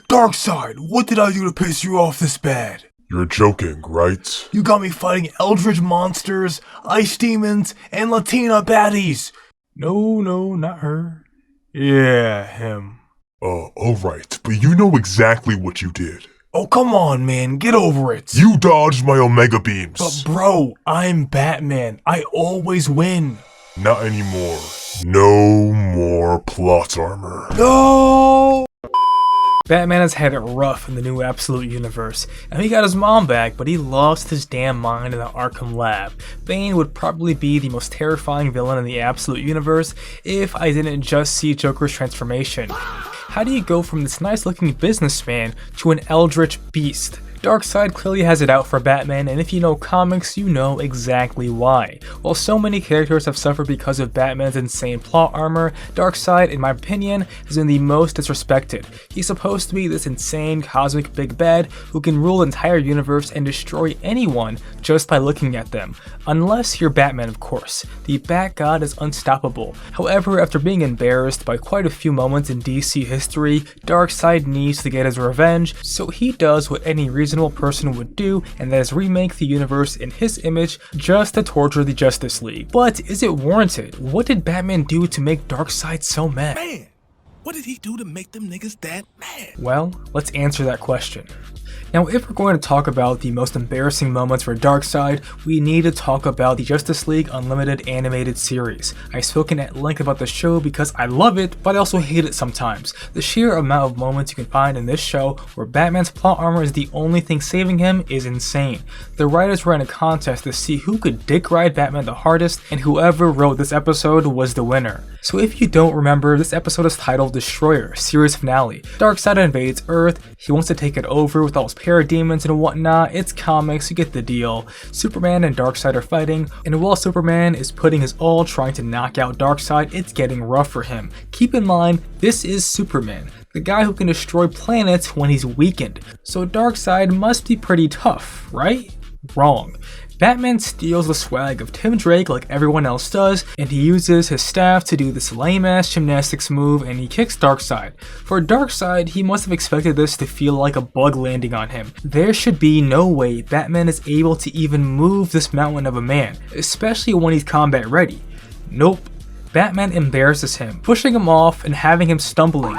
Darkseid, what did I do to piss you off this bad? You're joking, right? You got me fighting eldritch monsters, ice demons, and Latina baddies! No, not her. Yeah, him. Alright, but you know exactly what you did. Oh, come on, man, get over it. You dodged my Omega beams. But bro, I'm Batman. I always win. Not anymore. No more plot armor. No! Batman has had it rough in the new Absolute Universe, and he got his mom back, but he lost his damn mind in the Arkham lab. Bane would probably be the most terrifying villain in the Absolute Universe if I didn't just see Joker's transformation. How do you go from this nice looking businessman to an eldritch beast? Darkseid clearly has it out for Batman, and if you know comics, you know exactly why. While so many characters have suffered because of Batman's insane plot armor, Darkseid, in my opinion, has been the most disrespected. He's supposed to be this insane cosmic big bad who can rule the entire universe and destroy anyone just by looking at them. Unless you're Batman, of course. The Bat God is unstoppable. However, after being embarrassed by quite a few moments in DC history, Darkseid needs to get his revenge, so he does what any reasonable person would do, and that is remake the universe in his image just to torture the Justice League. But is it warranted? What did Batman do to make Darkseid so mad? Man, what did he do to make them niggas that mad? Well, let's answer that question. Now, if we're going to talk about the most embarrassing moments for Darkseid, we need to talk about the Justice League Unlimited animated series. I've spoken at length about the show because I love it, but I also hate it sometimes. The sheer amount of moments you can find in this show where Batman's plot armor is the only thing saving him is insane. The writers ran a contest to see who could dick ride Batman the hardest, and whoever wrote this episode was the winner. So if you don't remember, this episode is titled Destroyer, series finale. Darkseid invades Earth, he wants to take it over with all his parademons and whatnot. It's comics, you get the deal. Superman and Darkseid are fighting, and while Superman is putting his all trying to knock out Darkseid, it's getting rough for him. Keep in mind, this is Superman, the guy who can destroy planets when he's weakened. So Darkseid must be pretty tough, right? Wrong. Batman steals the swag of Tim Drake like everyone else does, and he uses his staff to do this lame-ass gymnastics move, and he kicks Darkseid. For Darkseid, he must have expected this to feel like a bug landing on him. There should be no way Batman is able to even move this mountain of a man, especially when he's combat ready. Nope. Batman embarrasses him, pushing him off and having him stumbling.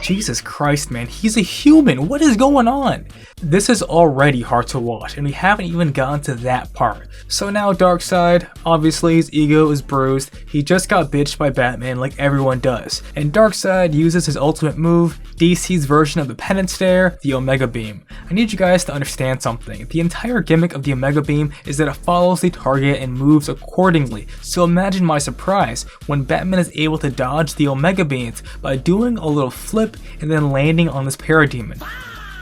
Jesus Christ, man, he's a human. What is going on? This is already hard to watch, and we haven't even gotten to that part. So now Darkseid, obviously his ego is bruised. He just got bitched by Batman like everyone does. And Darkseid uses his ultimate move, DC's version of the penance stare, the Omega Beam. I need you guys to understand something. The entire gimmick of the Omega Beam is that it follows the target and moves accordingly. So imagine my surprise when Batman is able to dodge the Omega Beams by doing a little flip and then landing on this parademon.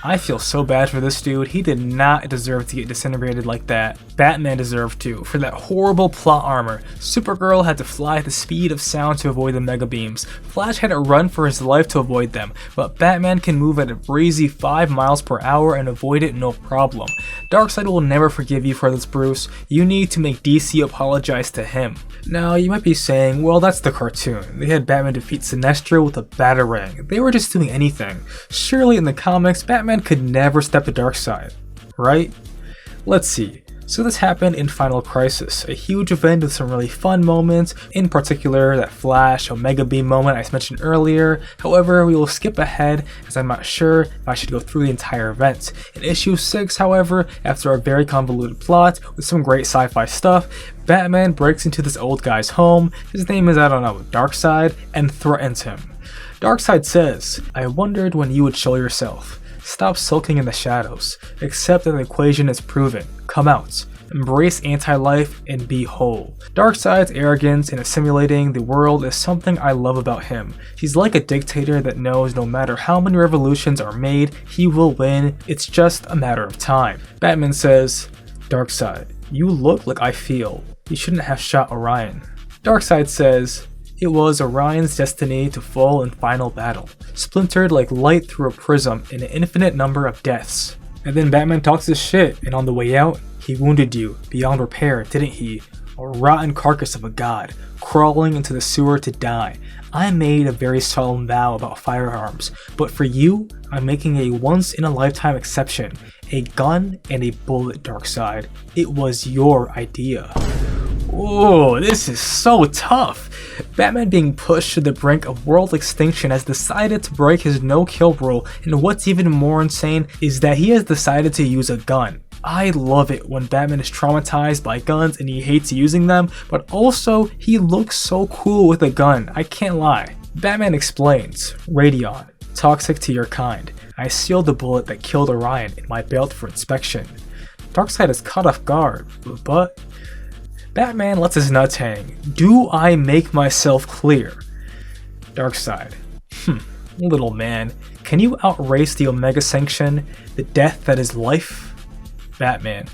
I feel so bad for this dude. He did not deserve to get disintegrated like that. Batman deserved to, for that horrible plot armor. Supergirl had to fly at the speed of sound to avoid the mega beams. Flash had to run for his life to avoid them, but Batman can move at a breezy 5 miles per hour and avoid it no problem. Darkseid will never forgive you for this, Bruce. You need to make DC apologize to him. Now, you might be saying, well, that's the cartoon. They had Batman defeat Sinestro with a batarang. They were just doing anything. Surely in the comics, Batman could never step to Darkseid, right? Let's see. So this happened in Final Crisis, a huge event with some really fun moments, in particular that Flash Omega Beam moment I mentioned earlier. However, we will skip ahead as I'm not sure if I should go through the entire event. In issue 6, however, after a very convoluted plot with some great sci-fi stuff, Batman breaks into this old guy's home, his name is, I don't know, Darkseid, and threatens him. Darkseid says, "I wondered when you would show yourself. Stop sulking in the shadows. Accept that the equation is proven. Come out. Embrace anti-life and be whole." Darkseid's arrogance in assimilating the world is something I love about him. He's like a dictator that knows no matter how many revolutions are made, he will win. It's just a matter of time. Batman says, "Darkseid, you look like I feel. You shouldn't have shot Orion." Darkseid says, "It was Orion's destiny to fall in final battle, splintered like light through a prism in an infinite number of deaths." And then Batman talks his shit, and on the way out, "He wounded you beyond repair, didn't he? A rotten carcass of a god, crawling into the sewer to die. I made a very solemn vow about firearms, but for you, I'm making a once-in-a-lifetime exception. A gun and a bullet, Darkseid. It was your idea. Oh, this is so tough. Batman being pushed to the brink of world extinction has decided to break his no-kill rule, and what's even more insane is that he has decided to use a gun. I love it when Batman is traumatized by guns and he hates using them, but also he looks so cool with a gun, I can't lie. Batman explains, Radion, toxic to your kind. I sealed the bullet that killed Orion in my belt for inspection. Darkseid is caught off guard, but Batman lets his nuts hang. Do I make myself clear? Darkseid, little man, can you outrace the Omega Sanction, the death that is life? Batman,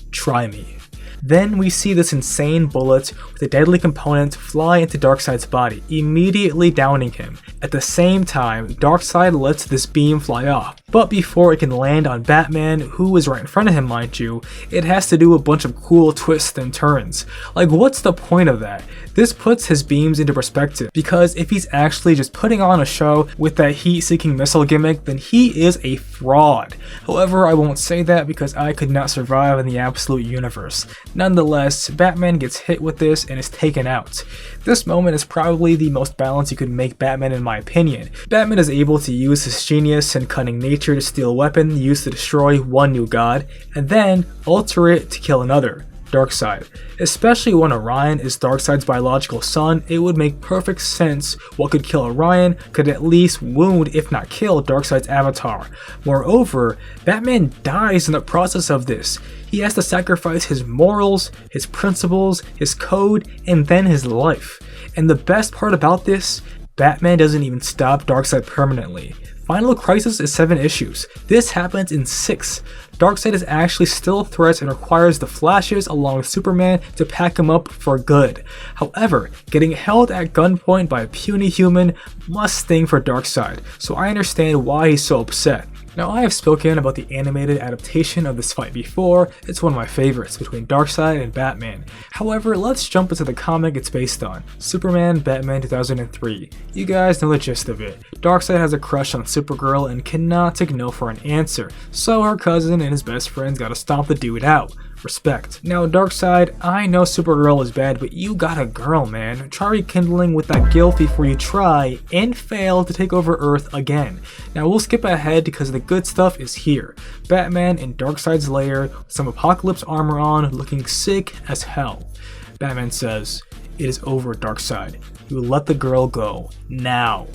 try me. Then we see this insane bullet with a deadly component fly into Darkseid's body, immediately downing him. At the same time, Darkseid lets this beam fly off, but before it can land on Batman, who is right in front of him mind you, it has to do a bunch of cool twists and turns. Like, what's the point of that? This puts his beams into perspective, because if he's actually just putting on a show with that heat-seeking missile gimmick, then he is a fraud. However, I won't say that because I could not survive in the absolute universe. Nonetheless, Batman gets hit with this and is taken out. This moment is probably the most balanced you could make Batman in my opinion. Batman is able to use his genius and cunning nature to steal a weapon used to destroy one new god, and then alter it to kill another, Darkseid. Especially when Orion is Darkseid's biological son, it would make perfect sense what could kill Orion could at least wound if not kill Darkseid's avatar. Moreover, Batman dies in the process of this. He has to sacrifice his morals, his principles, his code, and then his life. And the best part about this, Batman doesn't even stop Darkseid permanently. Final Crisis is 7 issues. This happens in 6. Darkseid is actually still a threat and requires the Flashes along with Superman to pack him up for good. However, getting held at gunpoint by a puny human must sting for Darkseid, so I understand why he's so upset. Now, I have spoken about the animated adaptation of this fight before. It's one of my favorites between Darkseid and Batman. However, let's jump into the comic it's based on, Superman Batman 2003. You guys know the gist of it. Darkseid has a crush on Supergirl and cannot take no for an answer, so her cousin and his best friends gotta stomp the dude out. Respect. Now, Darkseid, I know Supergirl is bad, but you got a girl, man. Try rekindling with that guilt before you try and fail to take over Earth again. Now, we'll skip ahead because the good stuff is here. Batman in Darkseid's lair with some Apocalypse armor on, looking sick as hell. Batman says, "It is over, Darkseid. You will let the girl go. Now.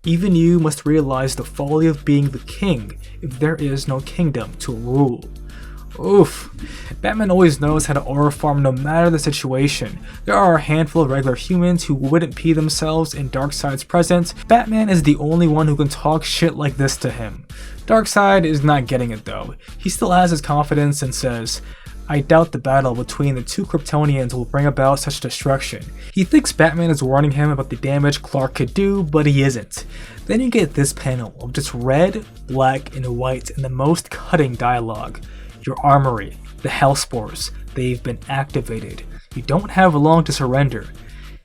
Even you must realize the folly of being the king if there is no kingdom to rule." Oof. Batman always knows how to aura farm no matter the situation. There are a handful of regular humans who wouldn't pee themselves in Darkseid's presence. Batman is the only one who can talk shit like this to him. Darkseid is not getting it though. He still has his confidence and says, "I doubt the battle between the two Kryptonians will bring about such destruction." He thinks Batman is warning him about the damage Clark could do, but he isn't. Then you get this panel of just red, black, and white and the most cutting dialogue. Your armory, the Hellspores, they've been activated. You don't have long to surrender.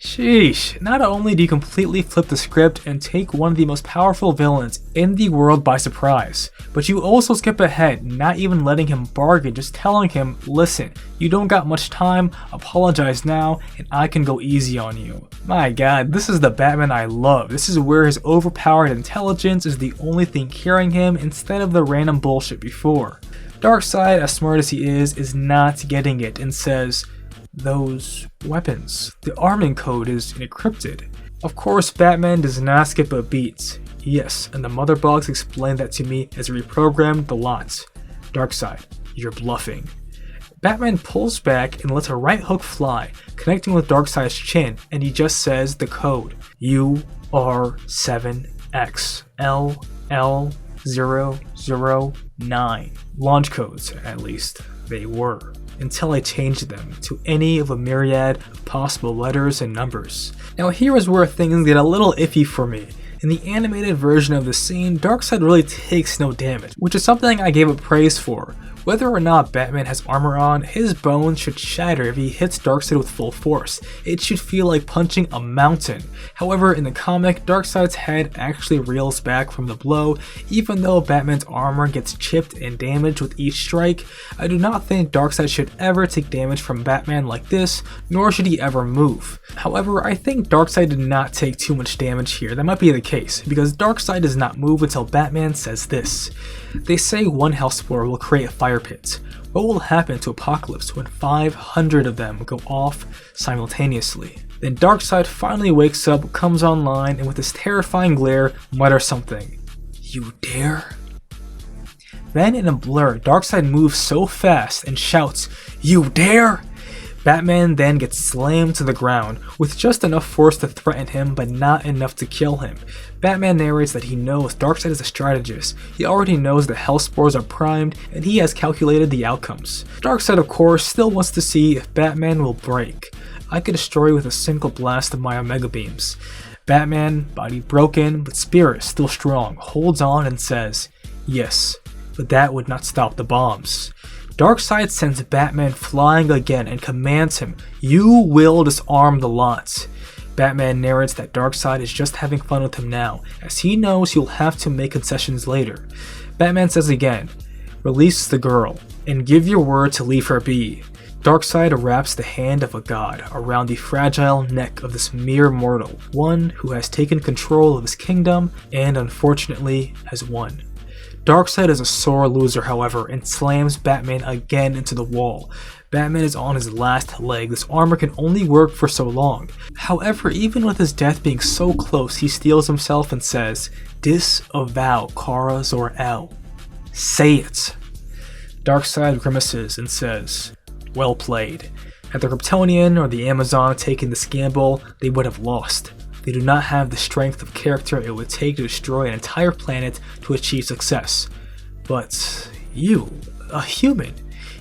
Sheesh, not only do you completely flip the script and take one of the most powerful villains in the world by surprise, but you also skip ahead, not even letting him bargain, just telling him, listen, you don't got much time, apologize now, and I can go easy on you. My god, this is the Batman I love. This is where his overpowered intelligence is the only thing carrying him instead of the random bullshit before. Darkseid, as smart as he is not getting it and says, "Those weapons, the arming code is encrypted." Of course, Batman does not skip a beat. Yes, and the mother box explained that to me as he reprogrammed the lot. Darkseid, you're bluffing. Batman pulls back and lets a right hook fly, connecting with Darkseid's chin, and he just says the code. UR7XLL009. Launch codes, at least, they were, until I changed them to any of a myriad of possible letters and numbers. Now here is where things get a little iffy for me. In the animated version of the scene, Darkseid really takes no damage, which is something I gave it praise for. Whether or not Batman has armor on, his bones should shatter if he hits Darkseid with full force. It should feel like punching a mountain. However, in the comic, Darkseid's head actually reels back from the blow. Even though Batman's armor gets chipped and damaged with each strike, I do not think Darkseid should ever take damage from Batman like this, nor should he ever move. However, I think Darkseid did not take too much damage here. That might be the case, because Darkseid does not move until Batman says this. They say one Hellspore will create a fire pit. What will happen to Apocalypse when 500 of them go off simultaneously? Then Darkseid finally wakes up, comes online, and with his terrifying glare, mutters something. You dare? Then in a blur, Darkseid moves so fast and shouts, You dare? Batman then gets slammed to the ground, with just enough force to threaten him but not enough to kill him. Batman narrates that he knows Darkseid is a strategist. He already knows the Hellspores are primed, and he has calculated the outcomes. Darkseid of course still wants to see if Batman will break. I could destroy with a single blast of my Omega Beams. Batman, body broken but spirit still strong, holds on and says, Yes, but that would not stop the bombs. Darkseid sends Batman flying again and commands him, You will disarm the lot. Batman narrates that Darkseid is just having fun with him now, as he knows he'll have to make concessions later. Batman says again, Release the girl, and give your word to leave her be. Darkseid wraps the hand of a god around the fragile neck of this mere mortal, one who has taken control of his kingdom and unfortunately has won. Darkseid is a sore loser, however, and slams Batman again into the wall. Batman is on his last leg. This armor can only work for so long. However, even with his death being so close, he steels himself and says, Disavow Kara Zor-El. Say it. Darkseid grimaces and says, Well played. Had the Kryptonian or the Amazon taken this gamble, they would have lost. They do not have the strength of character it would take to destroy an entire planet to achieve success. But you, a human,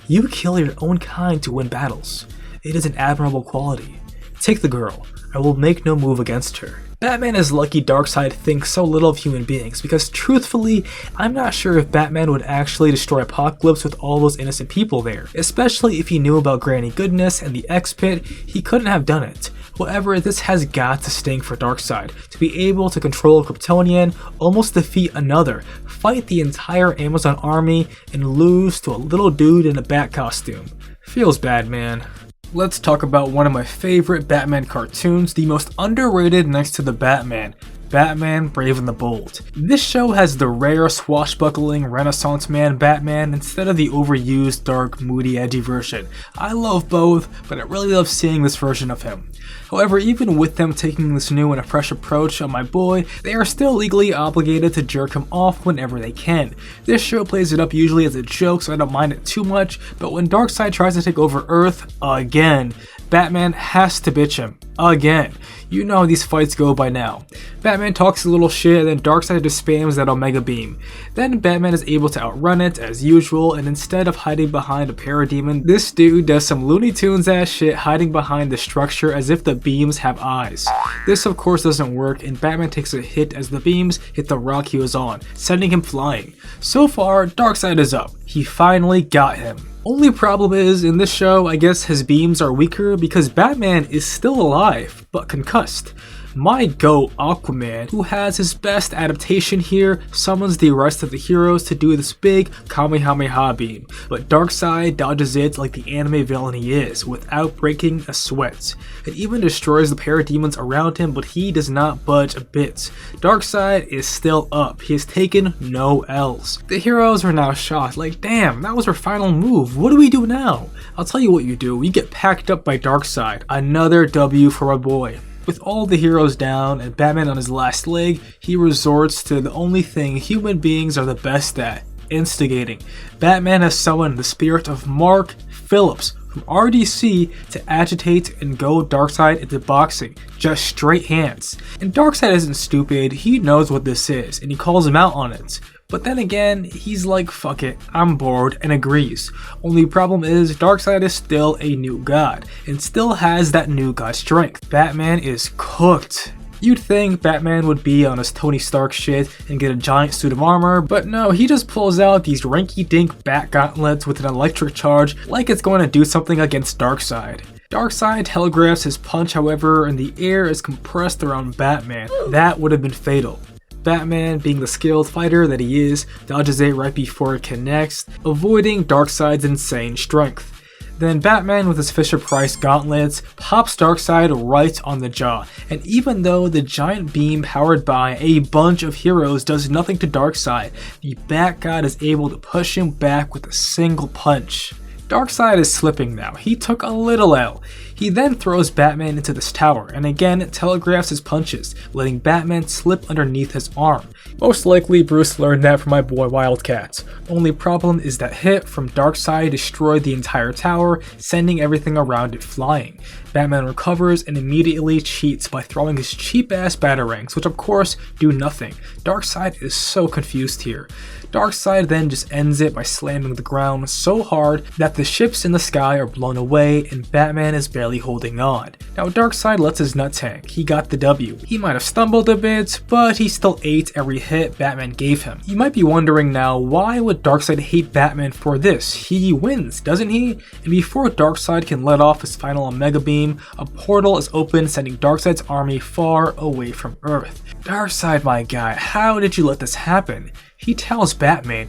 you kill your own kind to win battles. It is an admirable quality. Take the girl. I will make no move against her. Batman is lucky Darkseid thinks so little of human beings, because truthfully, I'm not sure if Batman would actually destroy Apocalypse with all those innocent people there. Especially if he knew about Granny Goodness and the X-Pit, he couldn't have done it. However, this has got to sting for Darkseid, to be able to control a Kryptonian, almost defeat another, fight the entire Amazon army, and lose to a little dude in a bat costume. Feels bad, man. Let's talk about one of my favorite Batman cartoons, the most underrated next to the Batman. Batman Brave and the Bold. This show has the rare swashbuckling Renaissance man Batman instead of the overused dark, moody, edgy version. I love both, but I really love seeing this version of him. However, even with them taking this new and a fresh approach on my boy, they are still legally obligated to jerk him off whenever they can. This show plays it up usually as a joke, so I don't mind it too much, but when Darkseid tries to take over Earth again, Batman has to bitch him. Again. You know how these fights go by now. Batman talks a little shit and then Darkseid just spams that Omega Beam. Then Batman is able to outrun it as usual, and instead of hiding behind a parademon, this dude does some Looney Tunes ass shit hiding behind the structure as if the beams have eyes. This of course doesn't work, and Batman takes a hit as the beams hit the rock he was on, sending him flying. So far, Darkseid is up. He finally got him. Only problem is, in this show, I guess his beams are weaker because Batman is still alive, but concussed. My goat, Aquaman, who has his best adaptation here, summons the rest of the heroes to do this big Kamehameha beam, but Darkseid dodges it like the anime villain he is, without breaking a sweat. It even destroys the parademons around him, but he does not budge a bit. Darkseid is still up. He has taken no L's. The heroes are now shocked, like damn, that was our final move. What do we do now? I'll tell you what you do. You get packed up by Darkseid. Another W for my boy. With all the heroes down and Batman on his last leg, he resorts to the only thing human beings are the best at, instigating. Batman has summoned the spirit of Mark Phillips from RDC to agitate and go Darkseid into boxing, just straight hands. And Darkseid isn't stupid, he knows what this is, and he calls him out on it. But then again, he's like, fuck it, I'm bored, and agrees. Only problem is, Darkseid is still a new god, and still has that new god strength. Batman is cooked. You'd think Batman would be on his Tony Stark shit and get a giant suit of armor, but no, he just pulls out these rinky-dink bat gauntlets with an electric charge like it's going to do something against Darkseid. Darkseid telegraphs his punch, however, and the air is compressed around Batman. That would have been fatal. Batman, being the skilled fighter that he is, dodges it right before it connects, avoiding Darkseid's insane strength. Then Batman with his Fisher-Price gauntlets pops Darkseid right on the jaw, and even though the giant beam powered by a bunch of heroes does nothing to Darkseid, the Bat-God is able to push him back with a single punch. Darkseid is slipping now. He took a little L. He then throws Batman into this tower, and again telegraphs his punches, letting Batman slip underneath his arm. Most likely Bruce learned that from my boy Wildcat. Only problem is that hit from Darkseid destroyed the entire tower, sending everything around it flying. Batman recovers and immediately cheats by throwing his cheap ass batarangs, which of course do nothing. Darkseid is so confused here. Darkseid then just ends it by slamming the ground so hard that the ships in the sky are blown away and Batman is barely holding on. Now Darkseid lets his nut tank. He got the W. He might have stumbled a bit, but he still ate every hit Batman gave him. You might be wondering now, why would Darkseid hate Batman for this? He wins, doesn't he? And before Darkseid can let off his final Omega Beam, a portal is open, sending Darkseid's army far away from Earth. Darkseid, my guy, how did you let this happen? He tells Batman,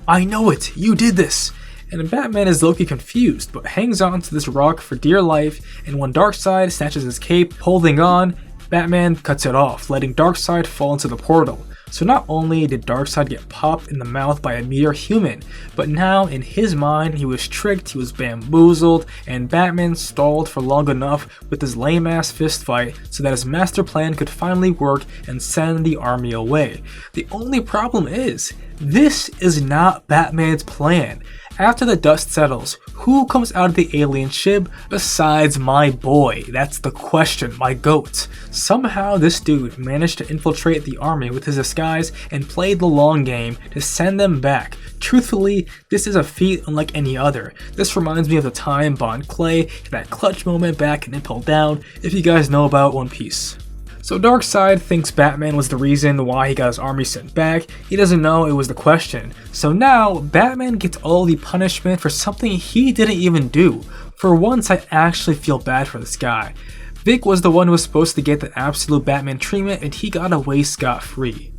I know it, you did this. And Batman is low-key confused, but hangs on to this rock for dear life, and when Darkseid snatches his cape, holding on, Batman cuts it off, letting Darkseid fall into the portal. So not only did Darkseid get popped in the mouth by a mere human, but now in his mind he was tricked, he was bamboozled, and Batman stalled for long enough with his lame ass fist fight so that his master plan could finally work and send the army away. The only problem is, this is not Batman's plan. After the dust settles, who comes out of the alien ship besides my boy? That's the question, my goat. Somehow this dude managed to infiltrate the army with his disguise and played the long game to send them back. Truthfully, this is a feat unlike any other. This reminds me of the time Bond Clay had that clutch moment back in Impel Down, if you guys know about One Piece. So Darkseid thinks Batman was the reason why he got his army sent back. He doesn't know it was the question. So now, Batman gets all the punishment for something he didn't even do. For once, I actually feel bad for this guy. Vic was the one who was supposed to get the absolute Batman treatment, and he got away scot-free.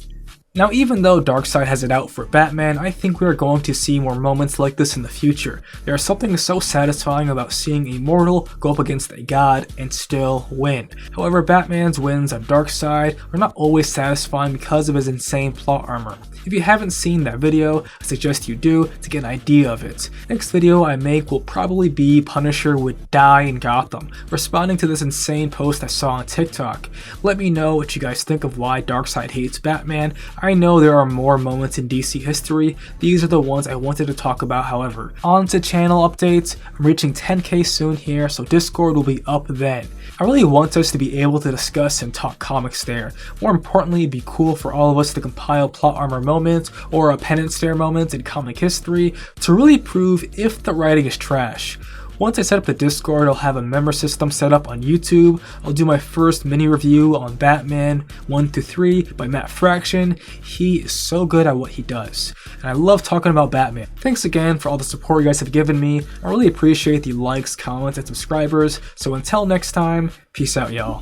Now, even though Darkseid has it out for Batman, I think we are going to see more moments like this in the future. There is something so satisfying about seeing a mortal go up against a god and still win. However, Batman's wins on Darkseid are not always satisfying because of his insane plot armor. If you haven't seen that video, I suggest you do to get an idea of it. Next video I make will probably be Punisher would die in Gotham, responding to this insane post I saw on TikTok. Let me know what you guys think of why Darkseid hates Batman. I know there are more moments in DC history, these are the ones I wanted to talk about however. On to channel updates, I'm reaching 10k soon here, so Discord will be up then. I really want us to be able to discuss and talk comics there. More importantly, it'd be cool for all of us to compile plot armor moments or a penance stare moments in comic history to really prove if the writing is trash. Once I set up the Discord, I'll have a member system set up on YouTube. I'll do my first mini review on Batman 1-3 by Matt Fraction. He is so good at what he does, and I love talking about Batman. Thanks again for all the support you guys have given me. I really appreciate the likes, comments, and subscribers. So until next time, peace out, y'all.